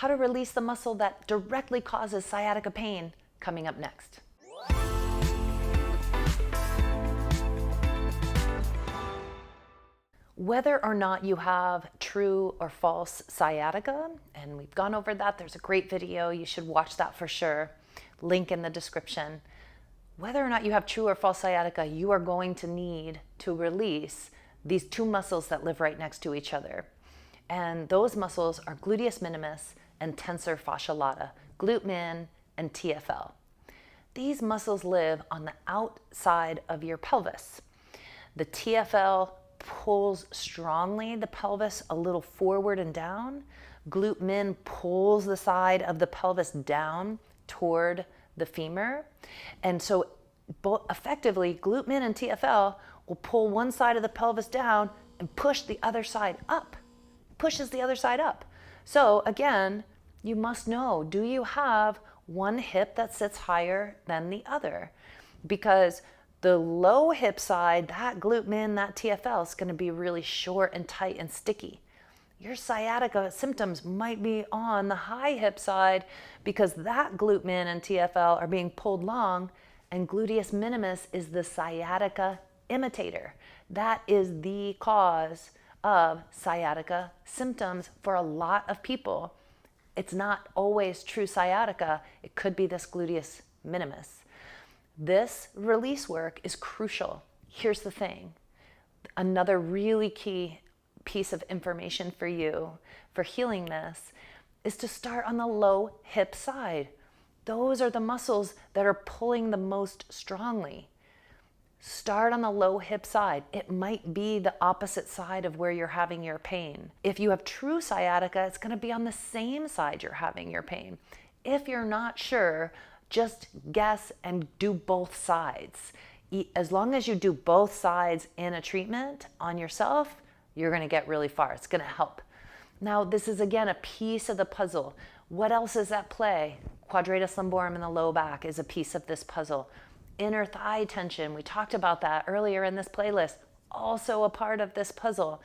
how to release the muscle that directly causes sciatica pain, coming up next. Whether or not you have true or false sciatica, and we've gone over that, there's a great video, you should watch that for sure, link in the description. Whether or not you have true or false sciatica, you are going to need to release these two muscles that live right next to each other. And those muscles are gluteus minimus and tensor fascia lata, glute min and TFL. These muscles live on the outside of your pelvis. The TFL pulls strongly the pelvis a little forward and down. Glute min pulls the side of the pelvis down toward the femur. And so effectively, glute min and TFL will pull one side of the pelvis down and push the other side up. Pushes the other side up. So again, you must know, do you have one hip that sits higher than the other? Because the low hip side, that glute min, that TFL is going to be really short and tight and sticky. Your sciatica symptoms might be on the high hip side because that glute min and TFL are being pulled long, and gluteus minimus is the sciatica imitator. That is the cause of sciatica symptoms for a lot of people. It's not always true sciatica. It could be this gluteus minimus. This release work is crucial. Here's the thing. Another really key piece of information for you for healing this is to start on the low hip side. Those are the muscles that are pulling the most strongly. Start on the low hip side. It might be the opposite side of where you're having your pain. If you have true sciatica, it's going to be on the same side you're having your pain. If you're not sure, just guess and do both sides. As long as you do both sides in a treatment on yourself, you're going to get really far. It's going to help. Now, this is again a piece of the puzzle. What else is at play? Quadratus lumborum in the low back is a piece of this puzzle. Inner thigh tension, we talked about that earlier in this playlist, also a part of this puzzle.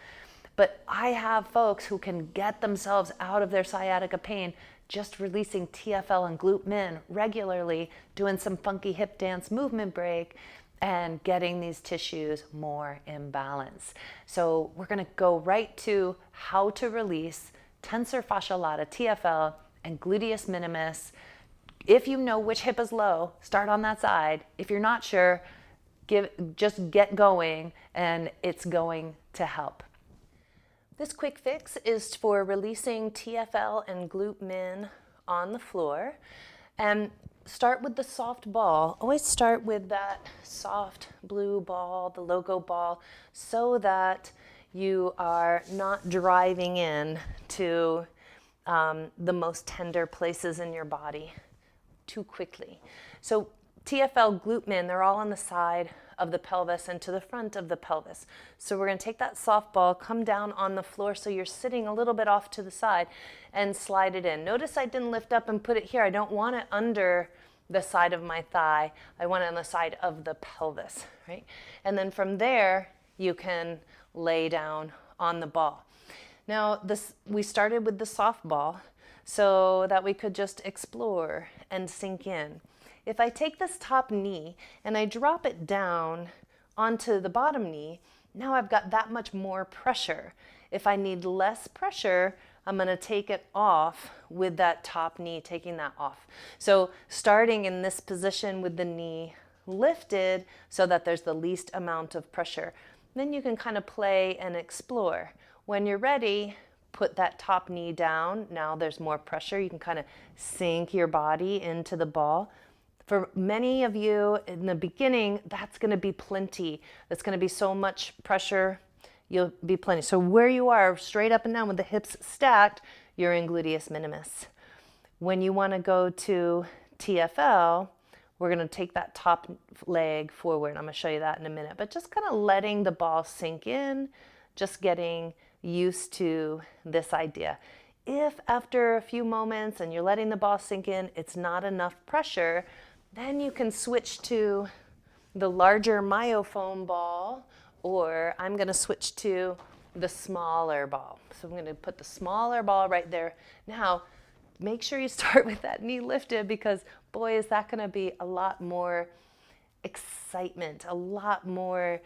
But I have folks who can get themselves out of their sciatica pain just releasing TFL and glute min regularly, doing some funky hip dance movement break, and getting these tissues more in balance. So we're going to go right to how to release tensor fascia lata, TFL, and gluteus minimus. If you know which hip is low, start on that side. If you're not sure, just get going, and it's going to help. This quick fix is for releasing TFL and glute min on the floor. And start with the soft ball. Always start with that soft blue ball, the logo ball, so that you are not driving in to the most tender places in your body too quickly. So TFL, glute min, they're all on the side of the pelvis and to the front of the pelvis. So we're going to take that soft ball, come down on the floor so you're sitting a little bit off to the side, and slide it in. Notice I didn't lift up and put it here. I don't want it under the side of my thigh. I want it on the side of the pelvis, right? And then from there, you can lay down on the ball. Now, we started with the soft ball so that we could just explore and sink in. If I take this top knee and I drop it down onto the bottom knee, now I've got that much more pressure. If I need less pressure, I'm going to take it off with that top knee, taking that off. So starting in this position with the knee lifted so that there's the least amount of pressure. Then you can kind of play and explore. When you're ready, put that top knee down. Now there's more pressure. You can kind of sink your body into the ball. For many of you in the beginning, that's going to be plenty. That's going to be so much pressure, you'll be plenty. So where you are, straight up and down with the hips stacked, you're in gluteus minimus. When you want to go to TFL, we're going to take that top leg forward. I'm going to show you that in a minute. But just kind of letting the ball sink in, just getting used to this idea. If after a few moments and you're letting the ball sink in, it's not enough pressure, then you can switch to the larger myofoam ball, or I'm going to switch to the smaller ball. So I'm going to put the smaller ball right there. Now, make sure you start with that knee lifted, because boy, is that going to be a lot more excitement, a lot more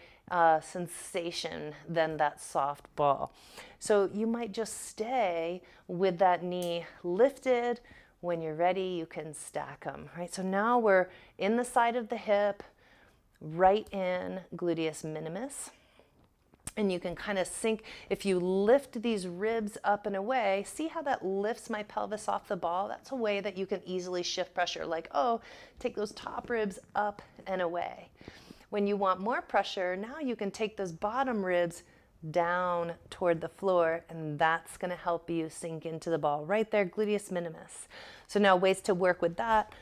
sensation than that soft ball. So you might just stay with that knee lifted. When you're ready, you can stack them, right? So now we're in the side of the hip, right in gluteus minimus. And you can kind of sink, if you lift these ribs up and away, see how that lifts my pelvis off the ball? That's a way that you can easily shift pressure, like, oh, take those top ribs up and away. When you want more pressure, now you can take those bottom ribs down toward the floor, and that's going to help you sink into the ball. Right there, gluteus minimus. So now ways to work with that,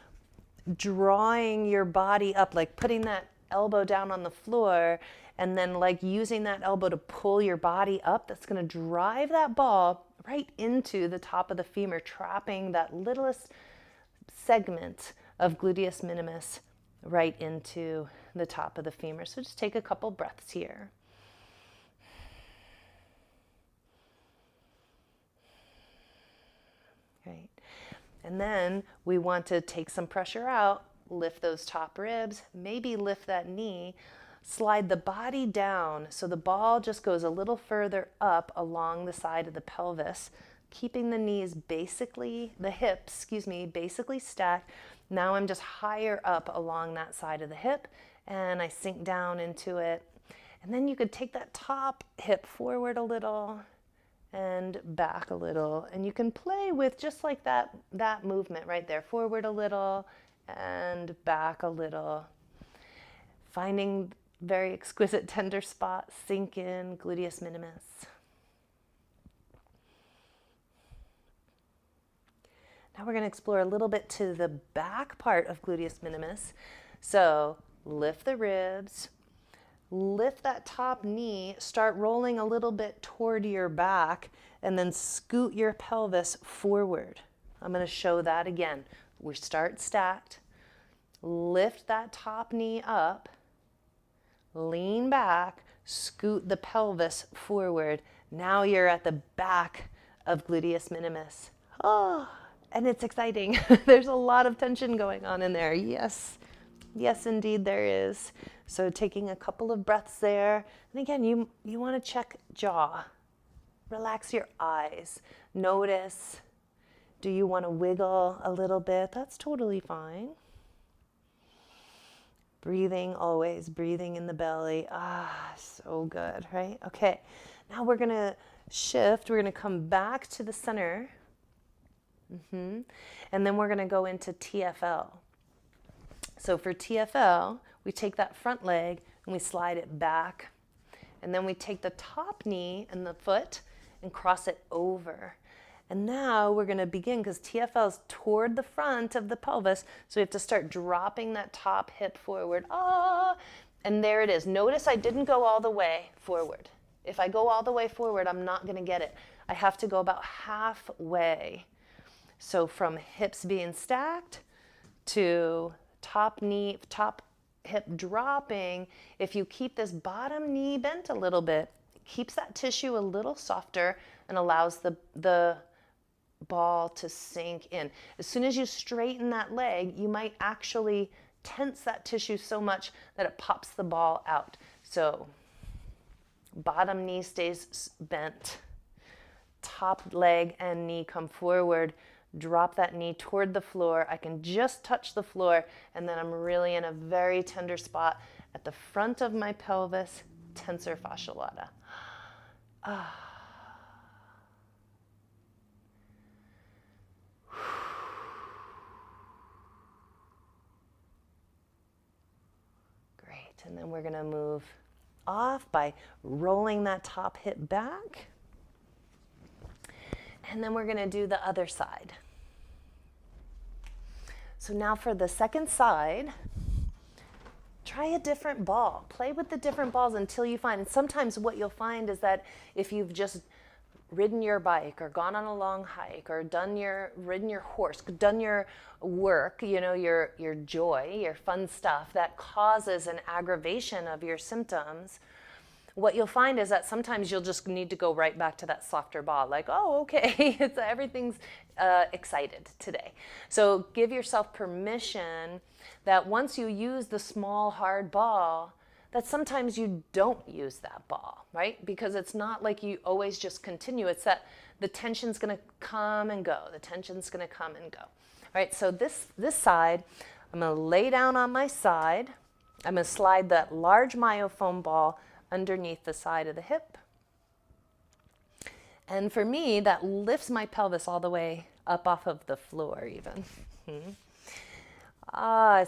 drawing your body up, like putting that elbow down on the floor, and then like using that elbow to pull your body up. That's going to drive that ball right into the top of the femur, trapping that littlest segment of gluteus minimus right into the top of the femur. So just take a couple breaths here. Right. And then we want to take some pressure out, lift those top ribs, maybe lift that knee, slide the body down so the ball just goes a little further up along the side of the pelvis, keeping the knees basically, the hips, basically stacked. Now I'm just higher up along that side of the hip, and I sink down into it. And then you could take that top hip forward a little and back a little, and you can play with just like that movement right there, forward a little and back a little, finding very exquisite tender spot, sink in gluteus minimus. Now we're going to explore a little bit to the back part of gluteus minimus. So lift the ribs, lift that top knee, start rolling a little bit toward your back, and then scoot your pelvis forward. I'm going to show that again. We start stacked, lift that top knee up, lean back, scoot the pelvis forward. Now you're at the back of gluteus minimus. Oh, and it's exciting. There's a lot of tension going on in there. Yes, yes, indeed there is. So taking a couple of breaths there. And again, you want to check jaw. Relax your eyes. Notice, do you want to wiggle a little bit? That's totally fine. Breathing, always breathing in the belly. Ah, so good, right? Okay, now we're going to shift. We're going to come back to the center. And then we're going to go into TFL. So for TFL, we take that front leg and we slide it back. And then we take the top knee and the foot and cross it over. And now we're going to begin, because TFL is toward the front of the pelvis, so we have to start dropping that top hip forward. Ah, and there it is. Notice I didn't go all the way forward. If I go all the way forward, I'm not going to get it. I have to go about halfway. So from hips being stacked to top hip dropping, if you keep this bottom knee bent a little bit, it keeps that tissue a little softer and allows the ball to sink in. As soon as you straighten that leg, you might actually tense that tissue so much that it pops the ball out. So bottom knee stays bent, top leg and knee come forward, drop that knee toward the floor. I can just touch the floor, and then I'm really in a very tender spot at the front of my pelvis, tensor fascia lata. Ah. And then we're going to move off by rolling that top hip back. And then we're going to do the other side. So now for the second side, try a different ball. Play with the different balls until you find. And sometimes what you'll find is that if you've just ridden your bike or gone on a long hike or ridden your horse, done your work, your joy, your fun stuff that causes an aggravation of your symptoms, what you'll find is that sometimes you'll just need to go right back to that softer ball, like, oh, okay, everything's excited today. So give yourself permission that once you use the small, hard ball, that sometimes you don't use that ball, right? Because it's not like you always just continue. It's that the tension's going to come and go. The tension's going to come and go. All right, so this side, I'm going to lay down on my side. I'm going to slide that large myofoam ball underneath the side of the hip. And for me, that lifts my pelvis all the way up off of the floor even.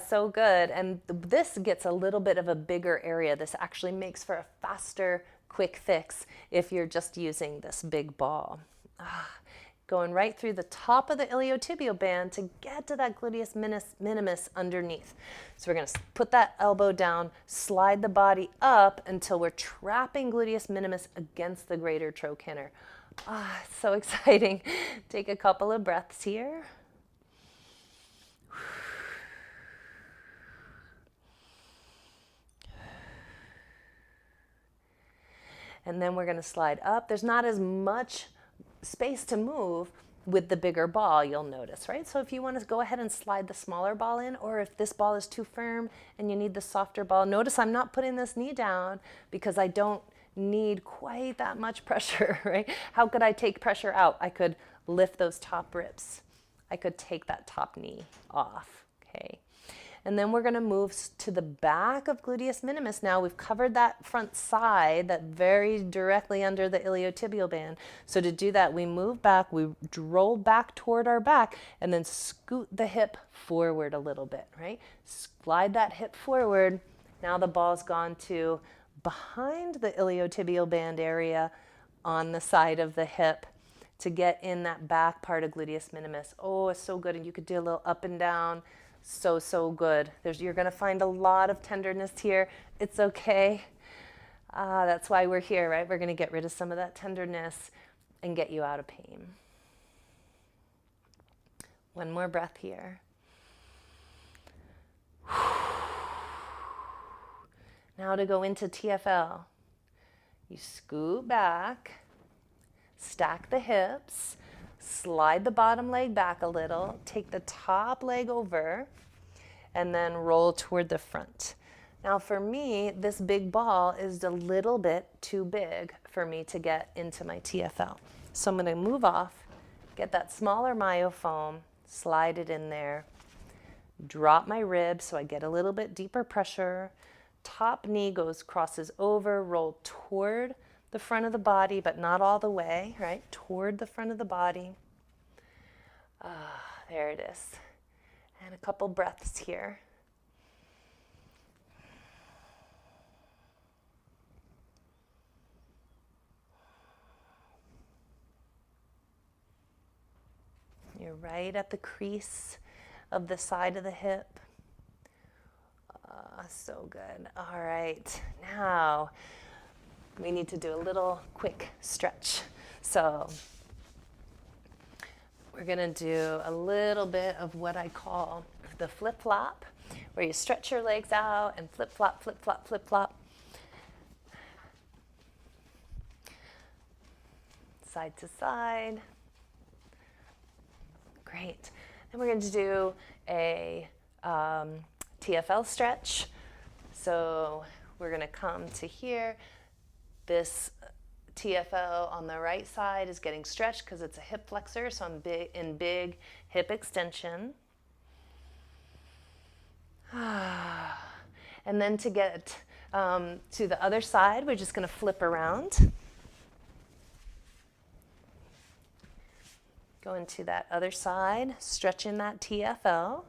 So good. And this gets a little bit of a bigger area. This actually makes for a faster, quick fix if you're just using this big ball. Going right through the top of the iliotibial band to get to that gluteus minimus underneath. So we're going to put that elbow down, slide the body up until we're trapping gluteus minimus against the greater trochanter. So exciting. Take a couple of breaths here. And then we're going to slide up. There's not as much space to move with the bigger ball, you'll notice, right? So if you want to go ahead and slide the smaller ball in, or if this ball is too firm and you need the softer ball, notice I'm not putting this knee down because I don't need quite that much pressure, right? How could I take pressure out? I could lift those top ribs. I could take that top knee off, okay? And then we're going to move to the back of gluteus minimus. Now we've covered that front side, that very directly under the iliotibial band. So to do that, we move back, we roll back toward our back, and then scoot the hip forward a little bit, right? Slide that hip forward. Now the ball's gone to behind the iliotibial band area on the side of the hip to get in that back part of gluteus minimus. Oh, it's so good. And you could do a little up and down. So good. You're going to find a lot of tenderness here. It's okay. That's why we're here, right? We're going to get rid of some of that tenderness and get you out of pain. One more breath here. Now to go into TFL. You scoot back, stack the hips, slide the bottom leg back a little, take the top leg over, and then roll toward the front. Now for me, this big ball is a little bit too big for me to get into my TFL. So I'm going to move off, get that smaller myofoam, slide it in there, drop my ribs so I get a little bit deeper pressure. Top knee crosses over, roll toward the front of the body, but not all the way, right? Toward the front of the body. There it is. And a couple breaths here. You're right at the crease of the side of the hip. So good. All right. Now we need to do a little quick stretch. So we're going to do a little bit of what I call the flip-flop, where you stretch your legs out and flip-flop, flip-flop, flip-flop. Side to side. Great. Then we're going to do a TFL stretch. So we're going to come to here. This TFL on the right side is getting stretched because it's a hip flexor, so I'm in big hip extension. And then to get to the other side, we're just going to flip around. Go into that other side, stretching that TFL.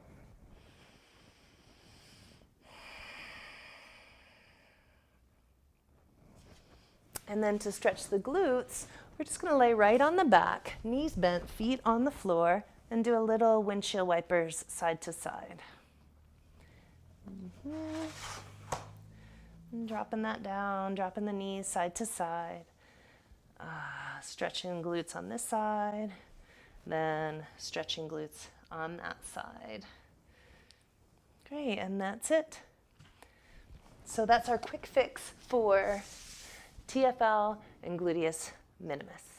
And then to stretch the glutes, we're just going to lay right on the back, knees bent, feet on the floor, and do a little windshield wipers side to side. And dropping that down, dropping the knees side to side. Stretching glutes on this side, then stretching glutes on that side. Great, and that's it. So that's our quick fix for TFL and gluteus minimus.